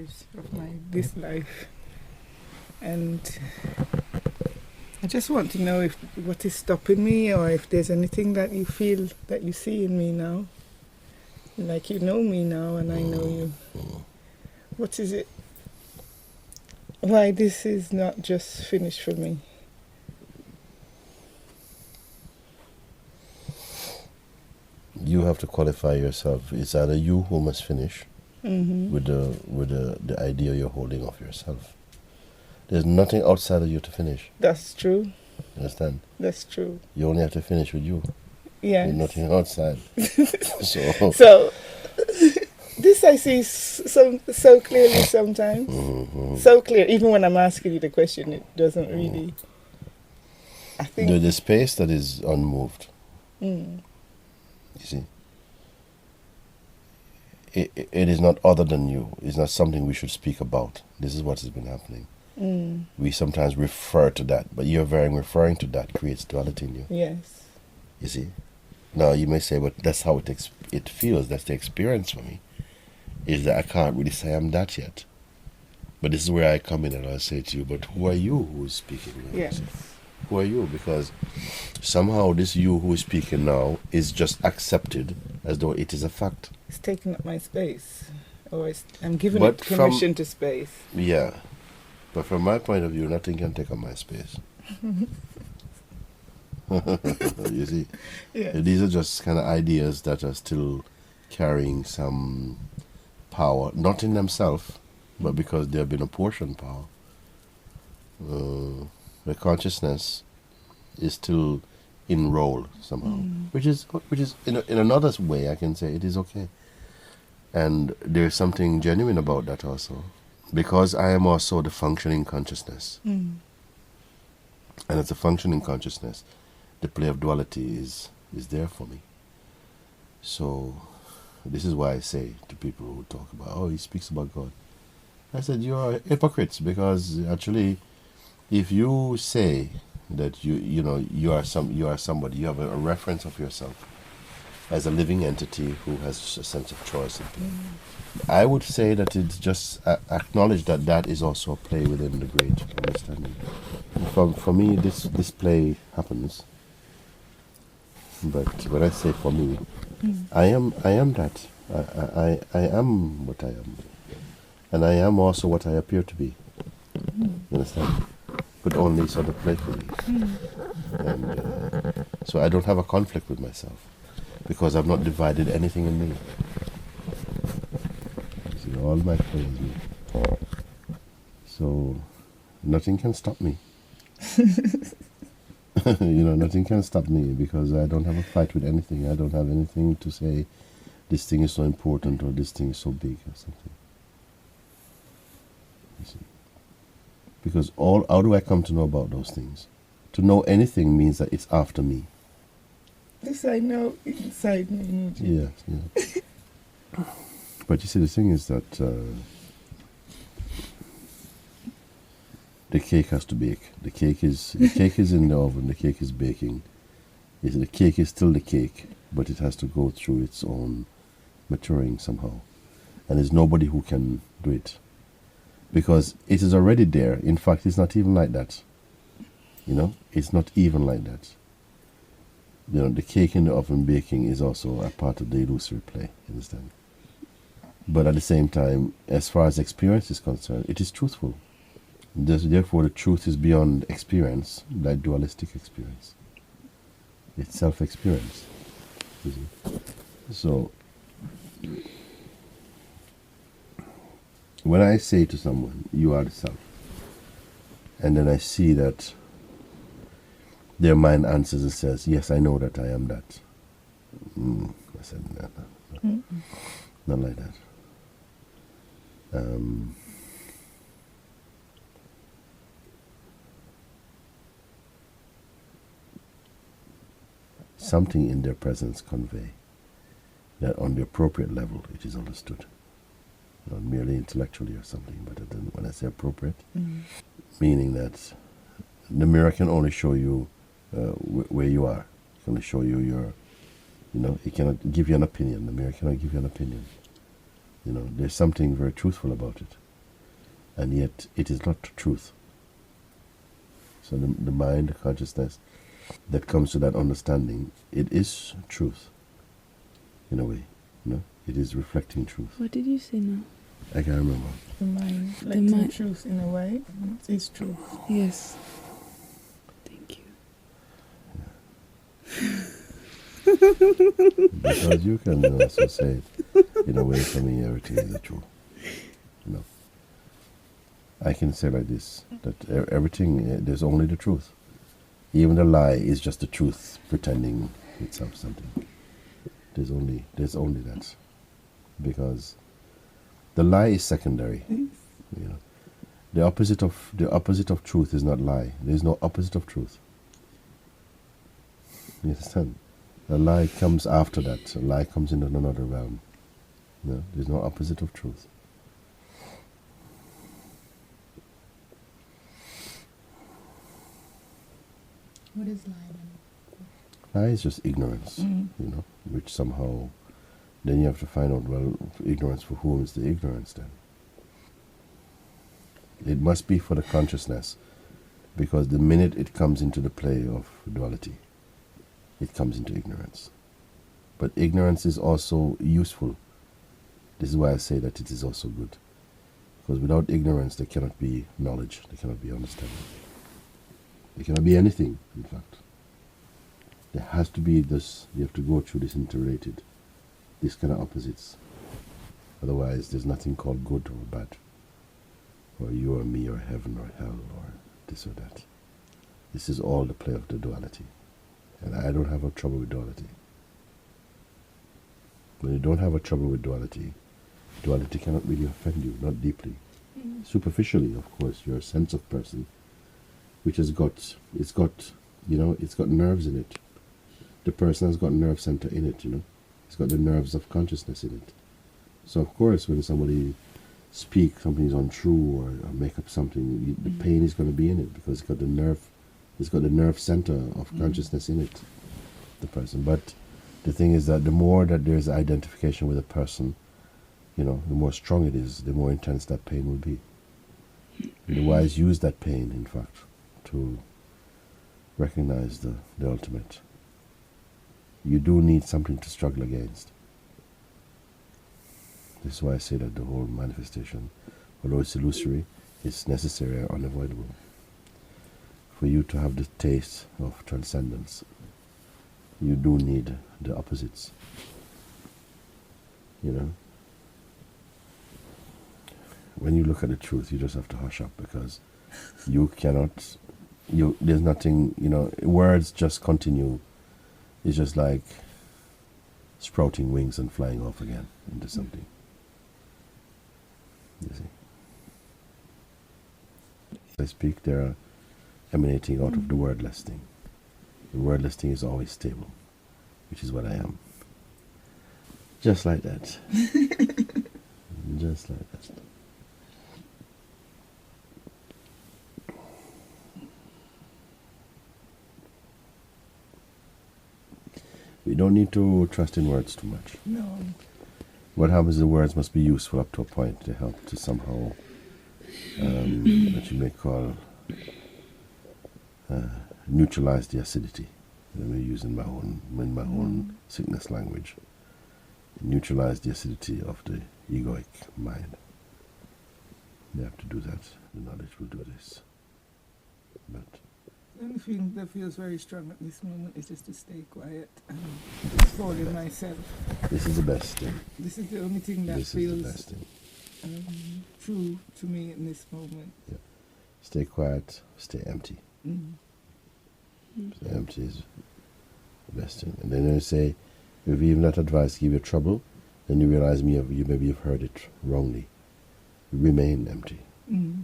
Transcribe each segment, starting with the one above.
years of this life, and I just want to know what is stopping me, or if there's anything that you feel that you see in me now, like you know me now and I know you. What is it? Why this is not just finished for me? You have to qualify yourself. It's either you who must finish with the idea you're holding of yourself. There's nothing outside of you to finish. That's true. Understand? That's true. You only have to finish with you. Yes. There's nothing outside. So this I see so clearly sometimes. So clear. Even when I'm asking you the question, it doesn't really. I think the space that is unmoved. You see, it is not other than you. It's not something we should speak about. This is what has been happening. We sometimes refer to that, but referring to that creates duality in you. Yes. You see? Now you may say, but that's how it feels. That's the experience for me. Is that I can't really say I'm that yet. But this is where I come in and I say to you, but who are you who is speaking now? Yes. Who are you? Because somehow this you who is speaking now is just accepted as though it is a fact. It's taking up my space. Or I'm giving it permission to space. Yeah. But from my point of view, nothing can take up my space. You see? Yeah. These are just kind of ideas that are still carrying some power, not in themselves, but because they have been apportioned power. The consciousness is still in role somehow, which is in another way I can say it is okay. And there's something genuine about that also, because I am also the functioning consciousness. And as a functioning consciousness, the play of duality is there for me. So this is why I say to people who talk about, oh, he speaks about God. I said, you are hypocrites, because actually, if you say that you are somebody, you have a reference of yourself as a living entity who has a sense of choice. I would say that it's just acknowledge that is also a play within the great understanding. For me, this play happens. But when I say for me, I am that. I am what I am. And I am also what I appear to be. You understand? But only sort of playfully. And so I don't have a conflict with myself, because I've not divided anything in me. You see, all my play is me. So nothing can stop me. Nothing can stop me, because I don't have a fight with anything. I don't have anything to say, this thing is so important or this thing is so big or something. You see? Because how do I come to know about those things? To know anything means that it's after me. This I know inside me, Mooji. Yeah. But you see, the thing is that the cake has to bake. The cake is in the oven. The cake is baking. The cake is still the cake, but it has to go through its own maturing somehow. And there's nobody who can do it, because it is already there. In fact, it's not even like that. It's not even like that. The cake in the oven baking is also a part of the illusory play. You understand? But at the same time, as far as experience is concerned, it is truthful. Therefore, the truth is beyond experience, like dualistic experience. It's self-experience. You see? So, when I say to someone, you are the self, and then I see that their mind answers and says, yes, I know that I am that. I said, no. Not like that. Something in their presence convey that on the appropriate level it is understood. Not merely intellectually or something, but when I say appropriate, meaning that the mirror can only show you where you are. It can only show you your, it cannot give you an opinion. The mirror cannot give you an opinion. There's something very truthful about it. and yet it is not truth. So the mind, the consciousness that comes to that understanding, it is truth, in a way. It is reflecting truth. What did you say now? I can't remember. The mind, reflecting truth in a way, is truth. Yes. Thank you. Because you can also say it in a way for me, everything is the truth. I can say like this, that everything, there's only the truth. Even the lie is just the truth pretending it's something. There's only that. Because the lie is secondary. The opposite of truth is not lie. There's no opposite of truth. You understand? A lie comes after that. A lie comes into another realm. There's no opposite of truth. What is lie Lie is just ignorance, which somehow, then you have to find out, well, ignorance for whom is the ignorance then? It must be for the consciousness, because the minute it comes into the play of duality, it comes into ignorance. But ignorance is also useful. This is why I say that it is also good. Because without ignorance, there cannot be knowledge, there cannot be understanding. There cannot be anything, in fact. There has to be this, you have to go through this interrelated, these kind of opposites. Otherwise, there's nothing called good or bad, or you or me, or heaven or hell, or this or that. This is all the play of the duality. And I don't have a trouble with duality. When you don't have a trouble with duality, duality cannot really offend you, not deeply. Superficially, of course, you're a sense of person, which has got, it's got nerves in it. The person has got nerve center in it, It's got the nerves of consciousness in it. So of course, when somebody speaks something is untrue or make up something, the pain is going to be in it because it's got the nerve center of consciousness in it, the person. But the thing is that the more that there's identification with a person, the more strong it is, the more intense that pain will be. And the wise use that pain, in fact, to recognize the ultimate. You do need something to struggle against. This is why I say that the whole manifestation, although it's illusory, is necessary and unavoidable. For you to have the taste of transcendence, you do need the opposites. When you look at the truth, you just have to hush up, because you cannot, there's nothing, words just continue. It's just like sprouting wings and flying off again into something. You see? I speak, they are emanating out of the wordless thing. The wordless thing is always stable, which is what I am. Just like that. Just like that. We don't need to trust in words too much. No. What happens is the words must be useful up to a point to help to somehow, what you may call, neutralize the acidity. Let me use in my own sickness language. Neutralize the acidity of the egoic mind. They have to do that. The knowledge will do this. But The only thing that feels very strong at this moment is just to stay quiet and just fall in myself. this is the best thing. This is the only thing that This is the feels best thing. true to me in this moment. Yeah. Stay quiet, stay empty. Mm. Stay empty is the best thing. And then I say, if even that advice give you trouble, then you realize maybe you've heard it wrongly. Remain empty. Mm.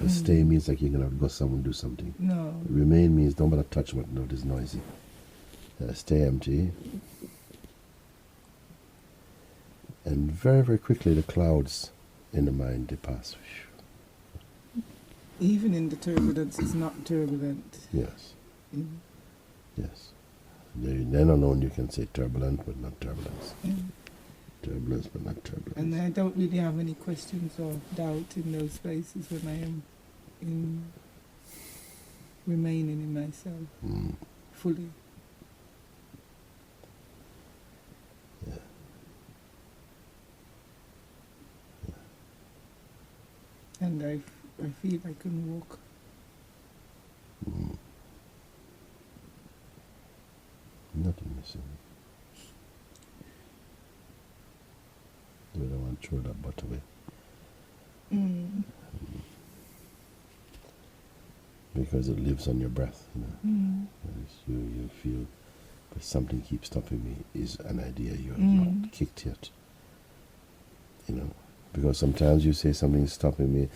Stay means like you're going to go somewhere and do something. No. Remain means don't bother touch what no, it's noisy. Stay empty. And very, very quickly the clouds in the mind, they pass. Even in the turbulence, it's not turbulent. Yes. Mm. Yes. Then alone you can say turbulent, but not turbulence. Mm. Turbulence, but not turbulence. And I don't really have any questions or doubt in those places when I am in remaining in myself fully. Yeah. And I feel I can walk. Nothing missing. We don't want to throw that butt away. Because it lives on your breath, you know. You feel, but something keeps stopping me is an idea you have not kicked yet. You know, because sometimes you say something is stopping me.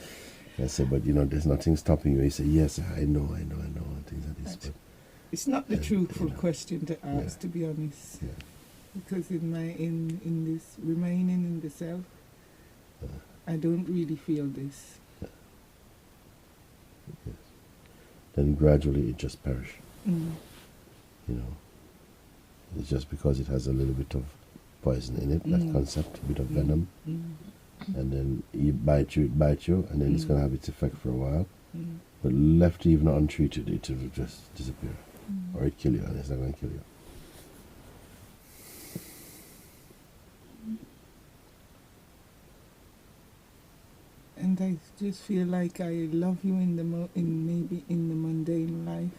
I say, but you know, there's nothing stopping you. You say, yes, I know, and things like this. But it's not the truthful you know, question to ask, to be honest. Yeah. Because in this remaining in the self, I don't really feel this. Yes. Then gradually it just perish. You know, it's just because it has a little bit of poison in it, that concept, a bit of venom, and then it bites you, and then it's going to have its effect for a while. But left even untreated, it will just disappear, or it kill you, and it's not going to kill you. And I just feel like I love you maybe in the mundane life,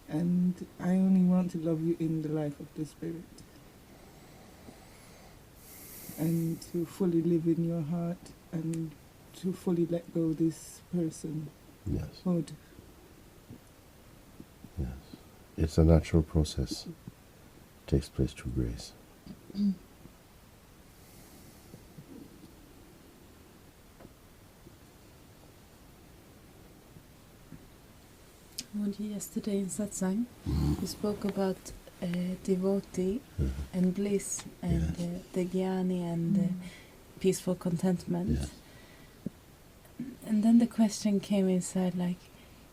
and I only want to love you in the life of the spirit, and to fully live in your heart, and to fully let go this person. Yes. Hood. Yes. It's a natural process. It takes place through grace. Mooji, yesterday in Satsang, we spoke about devotee and bliss and the jnani and peaceful contentment. Yes. And then the question came inside like,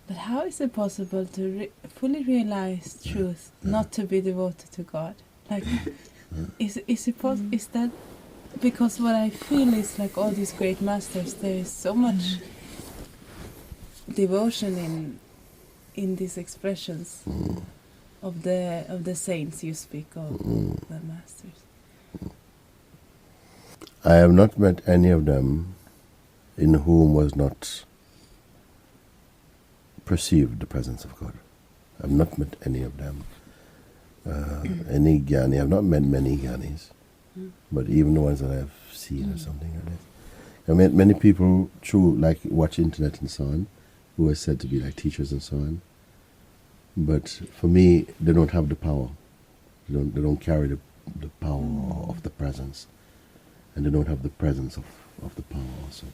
but how is it possible to fully realize truth, not to be devoted to God? Like, is that because what I feel is like all these great masters, there is so much devotion in these expressions of the saints you speak of, the masters. I have not met any of them in whom was not perceived the presence of God. I have not met any of them. Any jnani, I have not met many jnanis, but even the ones that I have seen or something like that. I met many people through, like, watch internet and so on, who are said to be like teachers and so on. But for me, they don't have the power. They don't carry the power of the presence, and they don't have the presence of the power also.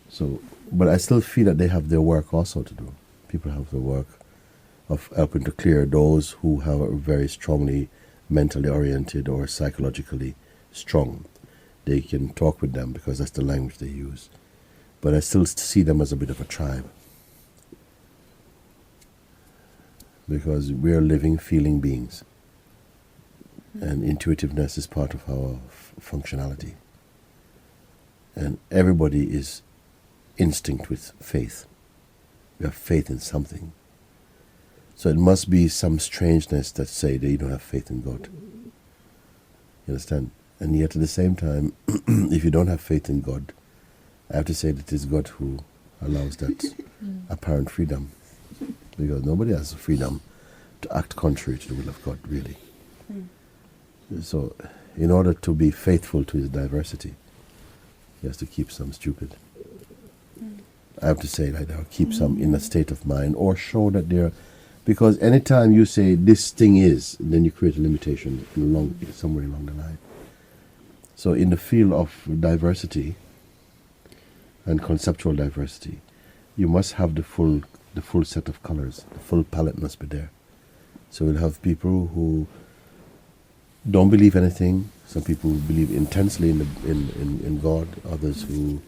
So, but I still feel that they have their work also to do. People have the work of helping to clear those who have a very strongly mentally oriented or psychologically strong. They can talk with them because that's the language they use. But I still see them as a bit of a tribe. Because we are living, feeling beings. And intuitiveness is part of our functionality. And everybody is instinct with faith. We have faith in something. So it must be some strangeness that say that you don't have faith in God. You understand? And yet at the same time, if you don't have faith in God, I have to say that it is God who allows that apparent freedom. Because nobody has the freedom to act contrary to the will of God, really. So in order to be faithful to his diversity, he has to keep some stupid. I have to say like that, or keep some in a state of mind, or show that they're... Because anytime you say this thing is, then you create a limitation somewhere along the line. So in the field of diversity and conceptual diversity, you must have the full set of colors. The full palette must be there. So we'll have people who don't believe anything. Some people believe intensely in God. Others who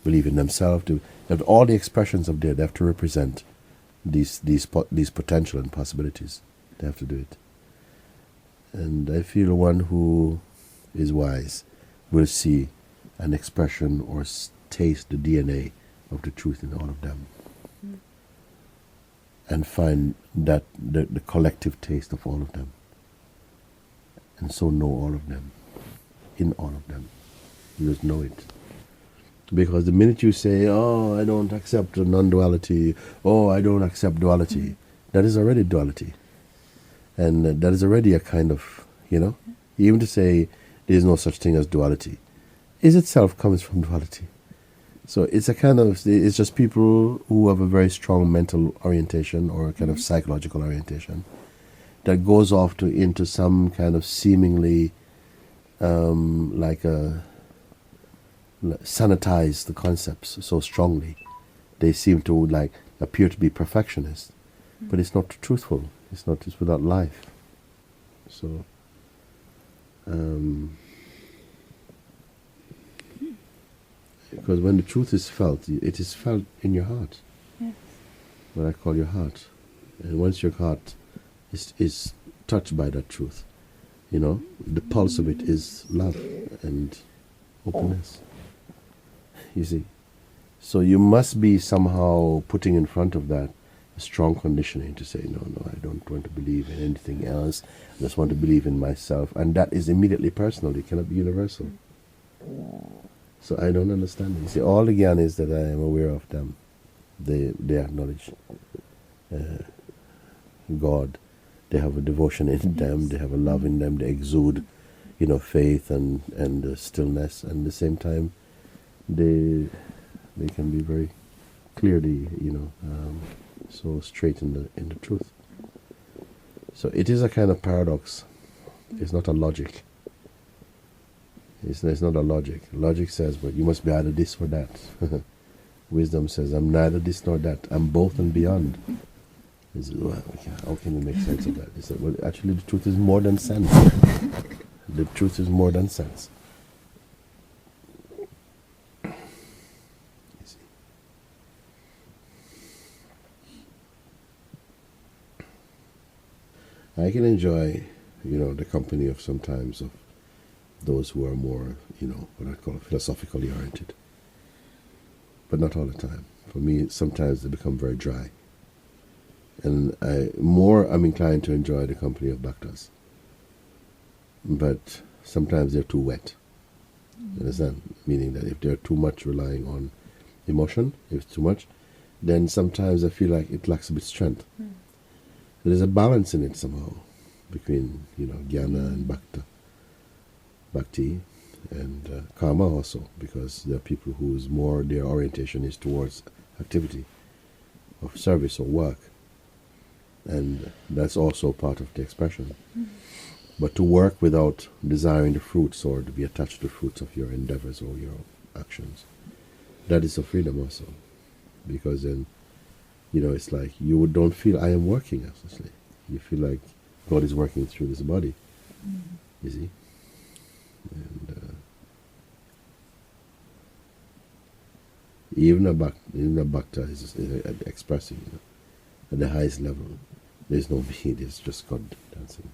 believe in themselves. They have all the expressions of there. They have to represent these potential and possibilities. They have to do it. And I feel one who is wise will see an expression or taste the DNA of the truth in all of them, and find that the collective taste of all of them, and so know all of them, in all of them. You just know it. Because the minute you say, oh, I don't accept non-duality, oh, I don't accept duality, that is already duality. And that is already a kind of, even to say there is no such thing as duality, is itself comes from duality. So it's a kind of, it's just people who have a very strong mental orientation or a kind of psychological orientation that goes off into some kind of seemingly sanitize the concepts so strongly. They seem to appear to be perfectionists, but it's not truthful. It's without life. So, because when the truth is felt, it is felt in your heart. Yes. What I call your heart. And once your heart is touched by that truth, the pulse of it is love and openness. You see? So you must be somehow putting in front of that a strong conditioning to say, no, I don't want to believe in anything else. I just want to believe in myself. And that is immediately personal. It cannot be universal. So I don't understand it. You see, all the gyan is that I am aware of them. They acknowledge God. They have a devotion in them. They have a love in them. They exude, faith and stillness. And at the same time, they can be very clearly, so straight in the truth. So it is a kind of paradox. It's not a logic. It's not a logic. Logic says, but you must be either this or that. Wisdom says, I'm neither this nor that. I'm both and beyond. Well, how can we make sense of that? He said, well, actually the truth is more than sense. The truth is more than sense. You see. I can enjoy, the company of sometimes of those who are more, what I call philosophically oriented. But not all the time. For me, sometimes they become very dry. And I'm inclined to enjoy the company of bhaktas. But sometimes they're too wet. You understand? Meaning that if they're too much relying on emotion, if it's too much, then sometimes I feel like it lacks a bit of strength. There's a balance in it somehow between, jnana and bhakti and karma also, because there are people whose more their orientation is towards activity of service or work. And that's also part of the expression. But to work without desiring the fruits or to be attached to the fruits of your endeavors or your actions, that is a freedom also. Because then, it's like you don't feel I am working, actually. You feel like God is working through this body. You see? And even a bhakta is expressing, at the highest level. There's no me, there's just God dancing.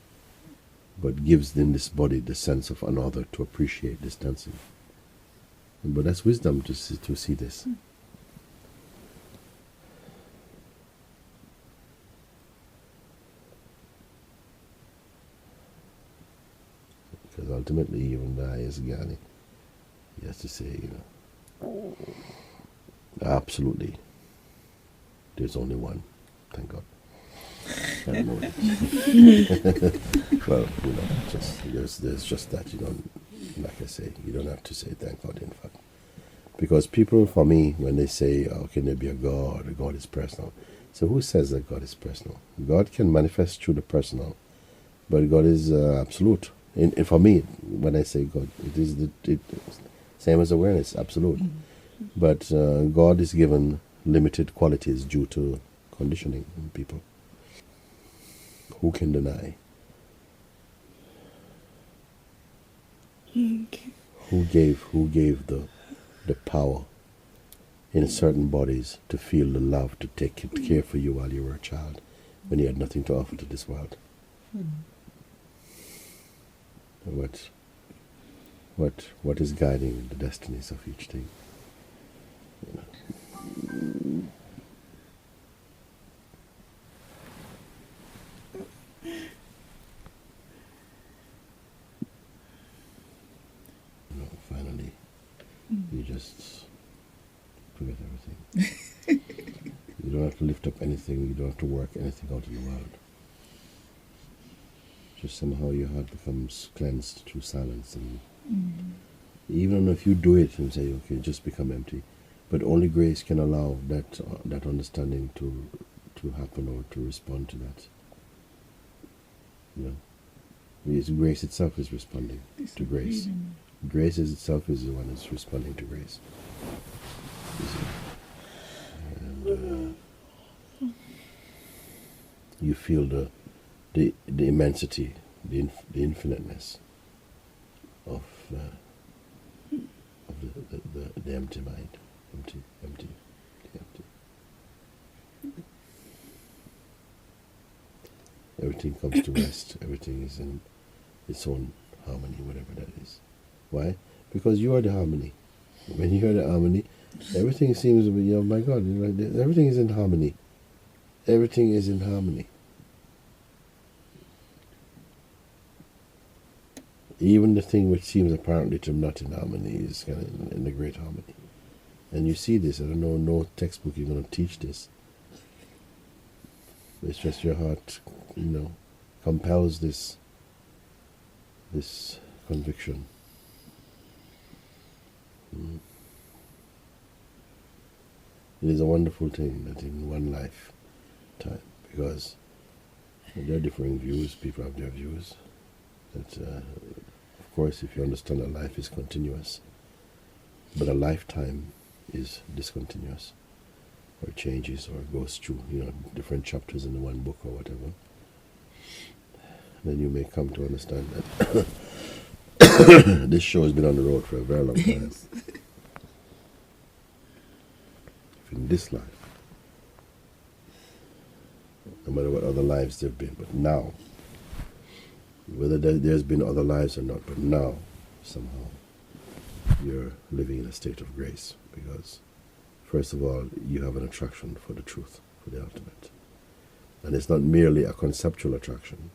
But gives in this body the sense of another to appreciate this dancing. But that's wisdom to see this. Because ultimately, even the highest jnani, he has to say, absolutely, there's only one. Thank God. Well, there's just that, like I say, you don't have to say thank God, in fact. Because people, for me, when they say, oh, can there be a God, or God is personal? So who says that God is personal? God can manifest through the personal, but God is absolute. And for me, when I say God, it is same as awareness, absolute. But God is given limited qualities due to conditioning in people. Who can deny? Who gave the power in certain bodies to feel the love, to take care for you while you were a child, when you had nothing to offer to this world? What? what is guiding the destinies of each thing. You know. You know, finally, you just forget everything. You don't have to lift up anything. You don't have to work anything out in the world. Just somehow your heart becomes cleansed through silence, and even if you do it and say, okay, just become empty, but only grace can allow that understanding to happen or to respond to that. You know, because grace itself is responding to grace. Grace itself is the one that's responding to grace. You see? And you feel the immensity, the infiniteness of the empty mind, empty. Everything comes to rest. Everything is in its own harmony, whatever that is. Why? Because you are the harmony. When you are the harmony, everything seems to be, oh my God, everything is in harmony. Everything is in harmony. Even the thing which seems apparently to not in harmony is kind of in the great harmony. And you see this. I don't know, no textbook is going to teach this. It's just your heart, compels this conviction. It is a wonderful thing that in one lifetime, because there are differing views, people have their views, that of course if you understand that life is continuous, but a lifetime is discontinuous, or changes, or goes through different chapters in the one book or whatever, then you may come to understand that this show has been on the road for a very long time. In this life, no matter what other lives there have been, but now, whether there's been other lives or not, but now, somehow, you're living in a state of grace, because, first of all, you have an attraction for the truth, for the ultimate. And it's not merely a conceptual attraction.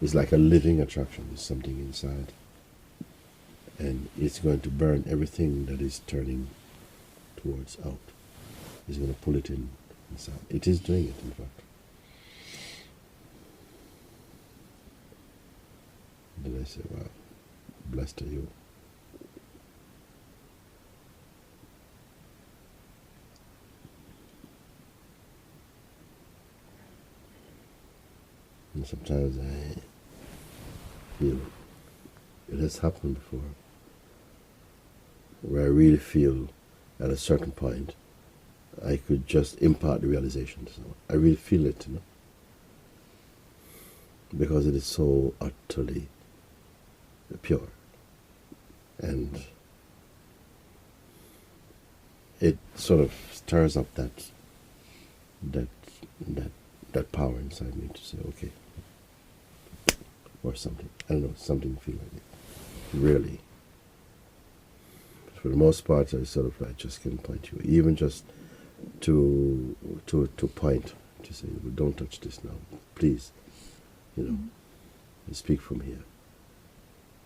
It's like a living attraction. There's something inside. And it's going to burn everything that is turning towards out. It's going to pull it in inside. It is doing it, in fact. Then I say, wow, blessed are you. And sometimes I feel it has happened before, where I really feel at a certain point I could just impart the realization to someone. I really feel it, because it is so utterly pure, and it sort of stirs up that power inside me to say, okay, or something. I don't know, something feel like it. Really. But for the most part, I sort of like just can point you, even just to point, to say, well, don't touch this now, please, and speak from here.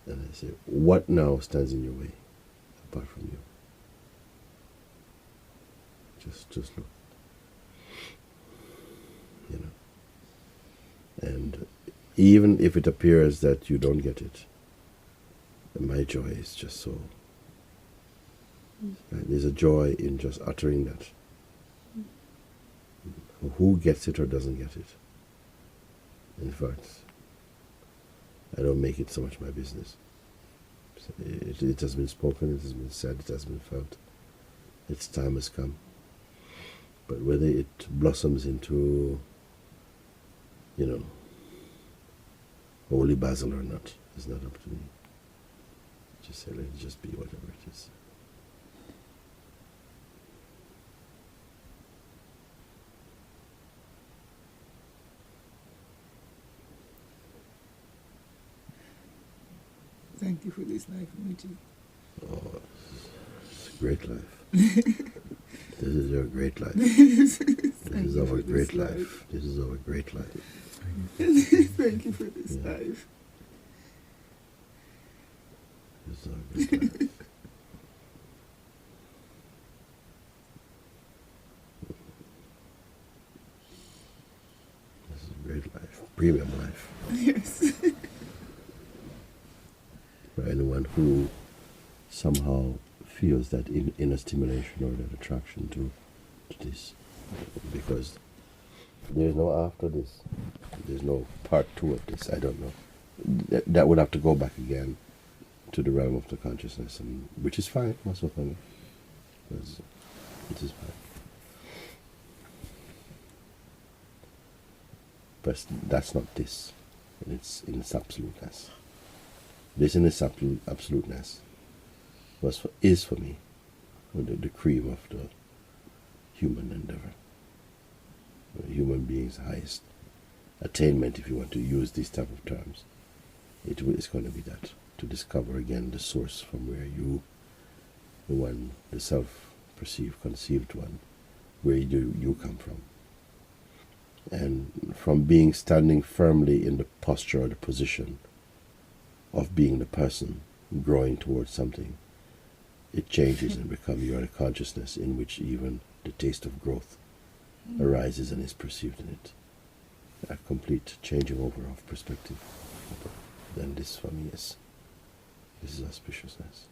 And I say, what now stands in your way, apart from you? Just look, And even if it appears that you don't get it, my joy is just so. There's a joy in just uttering that. Who gets it or doesn't get it? In fact, I don't make it so much my business. It has been spoken, it has been said, it has been felt. Its time has come. But whether it blossoms into, holy basil or not, is not up to me. Just say, let it just be whatever it is. Thank you for this life, Mooji. Oh, it's a great life. This is your great life. This This is our great life. This is our great life. Thank you for this Yeah. life. This is our great life. This is a great life. Premium life. Yes. For anyone who somehow feels that inner stimulation or that attraction to this, because there's no after this, there's no part two of this. I don't know. That would have to go back again to the realm of the consciousness, and which is fine, also for me, because it is fine. But that's not this. It's in its absoluteness. This in its absoluteness is for me the cream of the human endeavor. The human being's highest attainment, if you want to use these type of terms. It's going to be that, to discover again the source from where you, the one, the self-perceived, conceived one, where you come from. And from being standing firmly in the posture or the position of being the person growing towards something, it changes and becomes you are the consciousness in which even the taste of growth arises and is perceived in it. A complete changing over of perspective. Then this for me is auspiciousness.